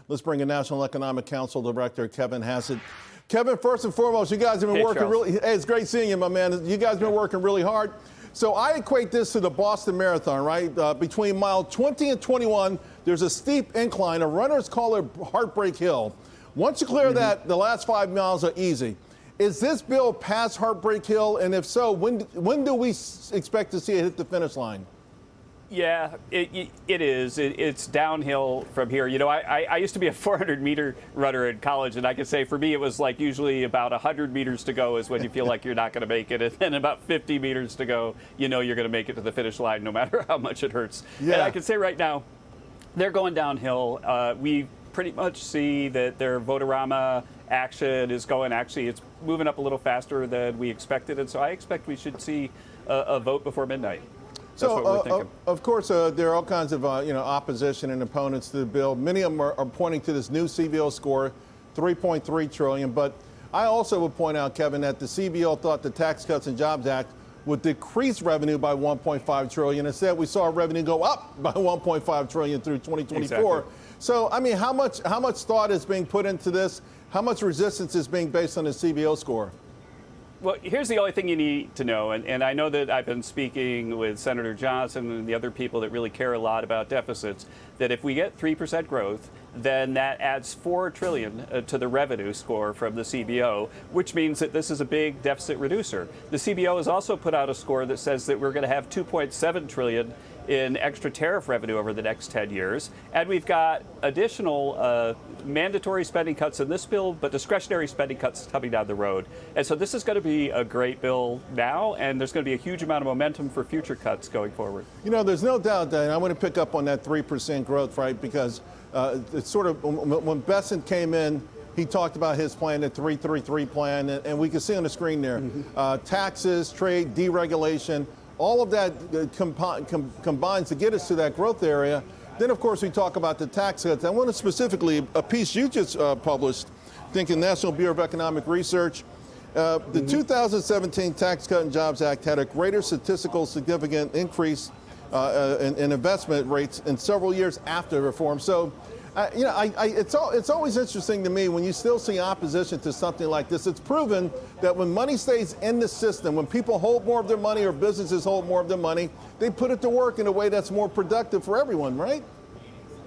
Let's bring in National Economic Council Director Kevin Hassett. Kevin, first and foremost, you guys have been working Charles. hey, it's great seeing you, my man. You guys have been working really hard. So I equate this to the Boston Marathon, right? Between mile 20 and 21, there's a steep incline. Runners call it Heartbreak Hill. Once you clear that, the last 5 miles are easy. Is this bill past Heartbreak Hill? And if so, when do we expect to see it hit the finish line? Yeah, it is. It's downhill from here. You know, I used to be a 400-meter runner in college, and I can say for me it was like usually about 100 meters to go is when you feel like you're not going to make it, and then about 50 meters to go, you know you're going to make it to the finish line no matter how much it hurts. Yeah. And I can say right now, they're going downhill. We pretty much see that their Votorama action is going, actually, it's moving up a little faster than we expected, and so I expect we should see a vote before midnight. That's what we're thinking. Of course, there are all kinds of opposition and opponents to the bill. Many of them are pointing to this new CBO score, 3.3 trillion. But I also would point out, Kevin, that the CBO thought the Tax Cuts and Jobs Act would decrease revenue by 1.5 trillion. Instead, we saw revenue go up by 1.5 trillion through 2024. Exactly. So, I mean, how much thought is being put into this? How much resistance is being based on the CBO score? Well, here's the only thing you need to know, and I know that I've been speaking with Senator Johnson and the other people that really care a lot about deficits, that if we get 3% growth, then that adds $4 trillion to the revenue score from the CBO, which means that this is a big deficit reducer. The CBO has also put out a score that says that we're going to have $2.7 trillion in extra tariff revenue over the next 10 years. And we've got additional mandatory spending cuts in this bill, but discretionary spending cuts coming down the road. And so this is going to be a great bill now, and there's going to be a huge amount of momentum for future cuts going forward. You know, there's no doubt that, and I want to pick up on that 3% growth, right? Because it's sort of, when Bessent came in, he talked about his plan, the 333 plan, and we can see on the screen there, taxes, trade, deregulation, all of that combines to get us to that growth area. Then, of course, we talk about the tax cuts. I want to specifically, a piece you just published, in National Bureau of Economic Research. The 2017 Tax Cut and Jobs Act had a greater statistical significant increase in investment rates in several years after reform. So, it's always interesting to me when you still see opposition to something like this. It's proven that when money stays in the system, when people hold more of their money or businesses hold more of their money, they put it to work in a way that's more productive for everyone, right?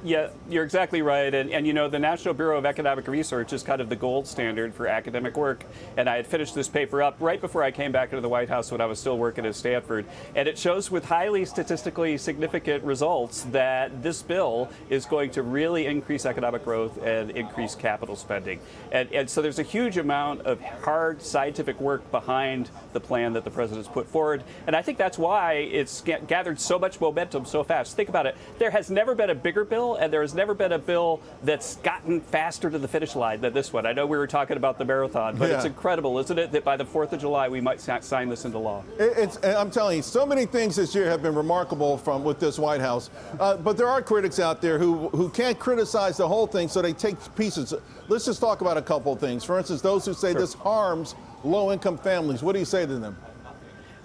Yeah, you're exactly right. And you know, the National Bureau of Economic Research is kind of the gold standard for academic work. And I had finished this paper up right before I came back into the White House when I was still working at Stanford. And it shows with highly statistically significant results that this bill is going to really increase economic growth and increase capital spending. And so there's a huge amount of hard scientific work behind the plan that the president's put forward. And I think that's why it's gathered so much momentum so fast. Think about it. There has never been a bigger bill, and there has never been a bill that's gotten faster to the finish line than this one. I know we were talking about the marathon, but It's incredible, isn't it, that by the 4th of July we might sign this into law. I'm telling you, so many things this year have been remarkable with this White House. But there are critics out there who can't criticize the whole thing, so they take pieces. Let's just talk about a couple of things. For instance, those who say this harms low-income families. What do you say to them?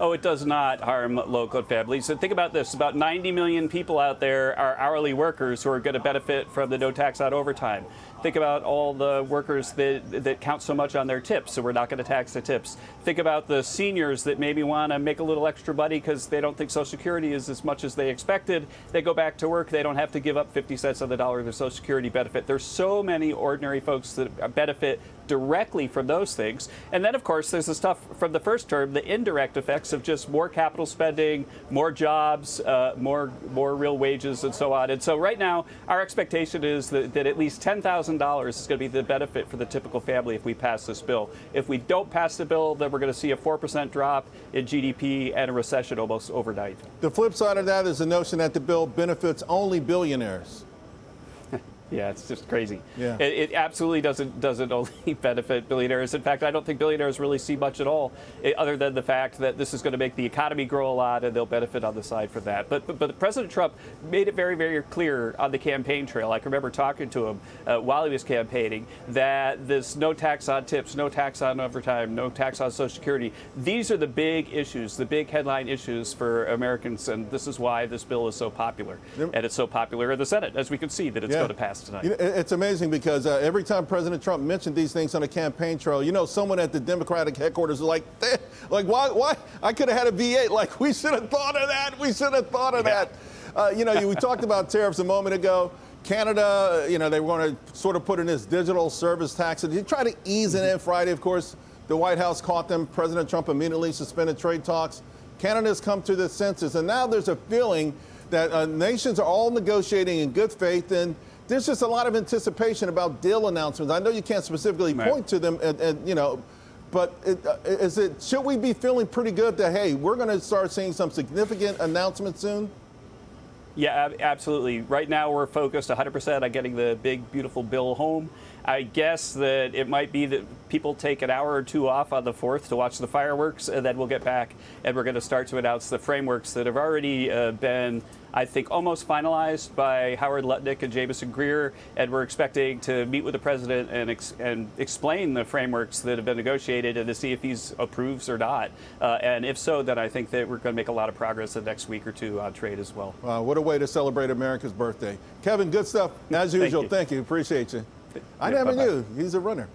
Oh, it does not harm low-income families. And think about this. About 90 million people out there are hourly workers who are going to benefit from the no tax on overtime. Think about all the workers that count so much on their tips, so we're not going to tax the tips. Think about the seniors that maybe want to make a little extra money because they don't think Social Security is as much as they expected. They go back to work. They don't have to give up 50 cents on the dollar of their Social Security benefit. There's so many ordinary folks that benefit directly from those things. And then, of course, there's the stuff from the first term, the indirect effects of just more capital spending, more jobs, more real wages, and so on. And so right now, our expectation is that at least $10,000 is going to be the benefit for the typical family if we pass this bill. If we don't pass the bill, then we're going to see a 4% drop in GDP and a recession almost overnight. The flip side of that is the notion that the bill benefits only billionaires. Yeah, it's just crazy. Yeah. It absolutely doesn't only benefit billionaires. In fact, I don't think billionaires really see much at all, other than the fact that this is going to make the economy grow a lot, and they'll benefit on the side for that. But President Trump made it very, very clear on the campaign trail. I can remember talking to him while he was campaigning that this no tax on tips, no tax on overtime, no tax on Social Security, these are the big issues, the big headline issues for Americans, and this is why this bill is so popular. And it's so popular in the Senate, as we can see that it's going to pass. us tonight. You know, it's amazing because every time President Trump mentioned these things on a campaign trail, you know, someone at the Democratic headquarters was like, why? I could have had a V8. Like, we should have thought of that. We should have thought of that. You know, we talked about tariffs a moment ago. Canada, you know, they want to sort of put in this digital service tax. They try to ease it in Friday. Of course, the White House caught them. President Trump immediately suspended trade talks. Canada's come to the senses, and now there's a feeling that nations are all negotiating in good faith, and there's just a lot of anticipation about deal announcements. I know you can't specifically point to them, and you know, but should we be feeling pretty good that, hey, we're going to start seeing some significant announcements soon? Yeah, absolutely. Right now, we're focused 100% on getting the big, beautiful bill home. I guess that it might be that people take an hour or two off on the 4th to watch the fireworks, and then we'll get back and we're going to start to announce the frameworks that have already been, I think, almost finalized by Howard Lutnick and Jamison Greer, and we're expecting to meet with the president and explain the frameworks that have been negotiated and to see if he approves or not. And if so, then I think that we're going to make a lot of progress the next week or two on trade as well. What a way to celebrate America's birthday. Kevin, good stuff as usual. Thank you. Appreciate you. I never knew he's a runner.